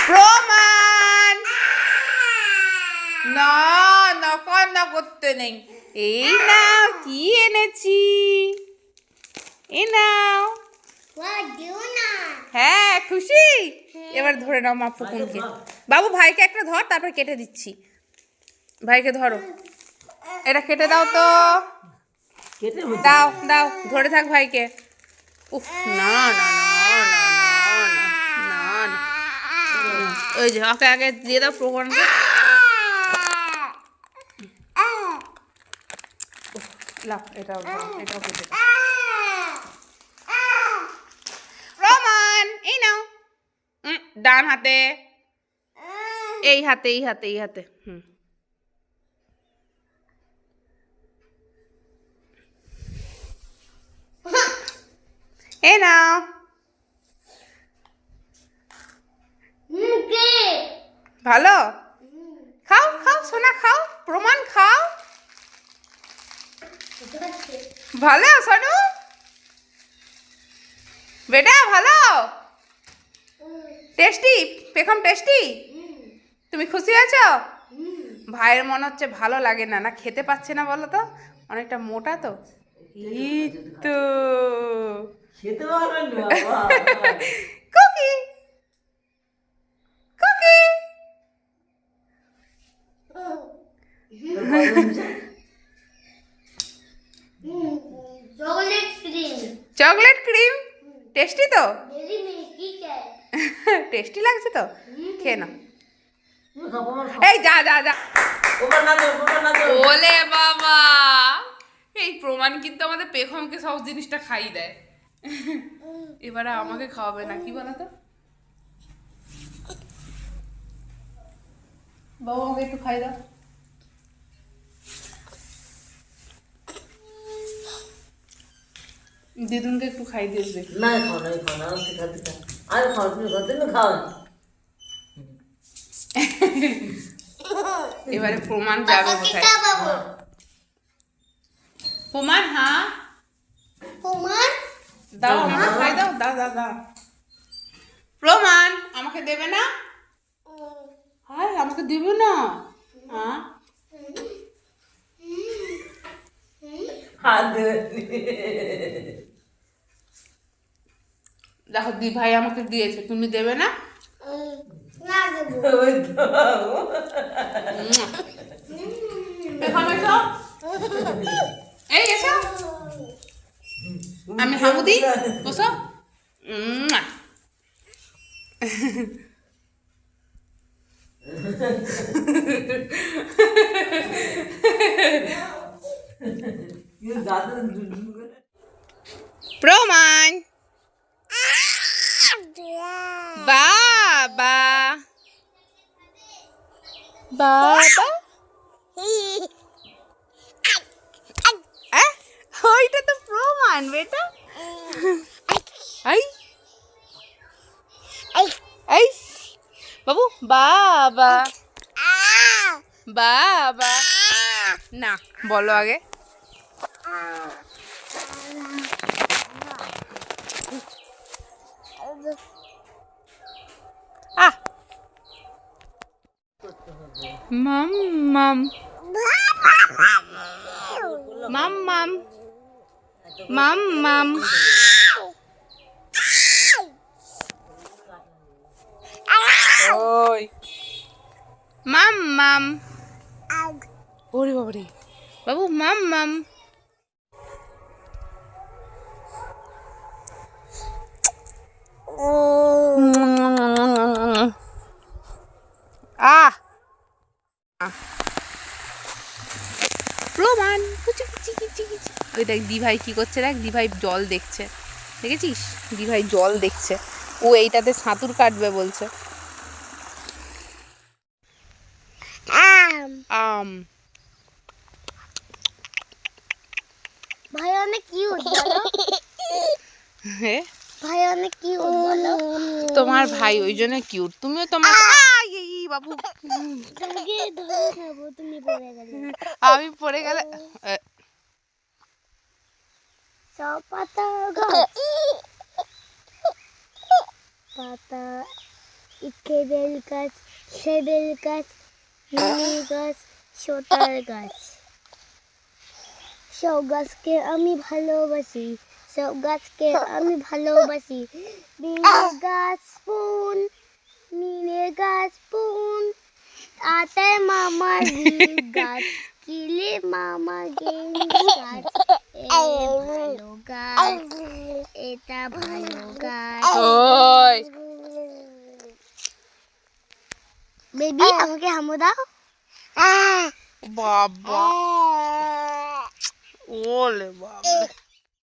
প্রমাণ। না, কান্না করতে নেই। এই নাও কি এনেছি, এই নাও। হ্যাঁ খুশি? এবার ধরে নাও মা পুকুনকে। বাবু ভাইকে একটা ধর, তারপর কেটে দিচ্ছি। ভাইকে ধরো, এটা কেটে দাও তো। দাও দাও, ধরে থাক ভাইকে। উফ, না না না না না না, ওই যে ওকে আগে দিয়ে দাও প্রমাণকে। লাও, এটাও কেটে দাও। প্রমাণ, এই নাও। ডান হাতে, এই হাতে। এই নাও। ভালো, খাও খাও সোনা, খাও। প্রমাণ খাও। ভালো সোনু, বেটা ভালো, টেস্টি, পেখম টেস্টি। তুমি খুশি আছো? ভাইয়ের মনে হচ্ছে ভালো লাগে না, না খেতে পাচ্ছে না বলো তো, অনেকটা মোটা তো। এই তো খেতে পারবেন না বাবা। Cookie cookie. Chocolate cream tasty তো, টেস্টি লাগছে তো, খেয়ে নাও। এই যা যা যা, ওলে বাবা। এই প্রমাণ কিন্তু আমাদের পেখমকে সব জিনিসটা খাই দেয়, এবারে আমাকে খাওয়াবে না, কি বলো তো? বাবা আমাকে একটু খাই দাও। দিদুনকে একটু খাই দিস দেখি। না খাও না, খাও না, আর খাও, তুমি খাও। এবারে প্রমাণ যাবে কোথায়? প্রমাণ, হ্যাঁ প্রমাণ দাও, আমাকে খাই দাও, দাও দাও দাও। প্রমাণ আমাকে দেবে না? হায়, আমাকে দেবে না? হ্যাঁ, হাত দেবে। দেখো দি ভাই আমাকে দিয়েছে, তুমি দেবে না? না দেবো। ওই তো। পেখম এসো, এই এসো, আমি হামু দিই, বসো। প্রমাণ, বাবা বাবা, ওইটা তো প্রমাণ বেটা। এই বাবু, বাবা বাবা, না বলো আগে। মাম মাম মাম মাম মাম মাম, ওই মাম মাম, ওরে বাবারে বাবু, মাম মাম। প্রমাণ, ওই দেখ দি ভাই কি করছে, দেখ দি ভাই জল দেখছে, দেখেছিস? দি ভাই জল দেখছে, ও এইটাতে সাঁতুর কাটবে বলছে। আম, ভাই অনেক কিউট বলো। হ্যাঁ ভাই অনেক কিউট বলো। তোমার ভাই ওই জন্য কিউট, তুমিও তোমার। বাবু তোমাকে ধরে নেবো, তুমি পড়ে গেলে। আমি পড়ে গেলে সব পাতা গাছ, পাতা ইকেবেল গাছ, সেবেল গাছ, নিম গাছ, শোটার গাছ। সব গাছকে আমি ভালোবাসি, সব গাছকে আমি ভালোবাসি। বিলের গাছ পুন, নীলের গাছ পুন, তাতে মামার বিল গাছ, কিলে মামা গেঞ্জি গাছ। ভালো গাছ, এটা ভালো গাছ। ওই বেবি আমাকে হামো দাও। বাবা, ওলে বাবা।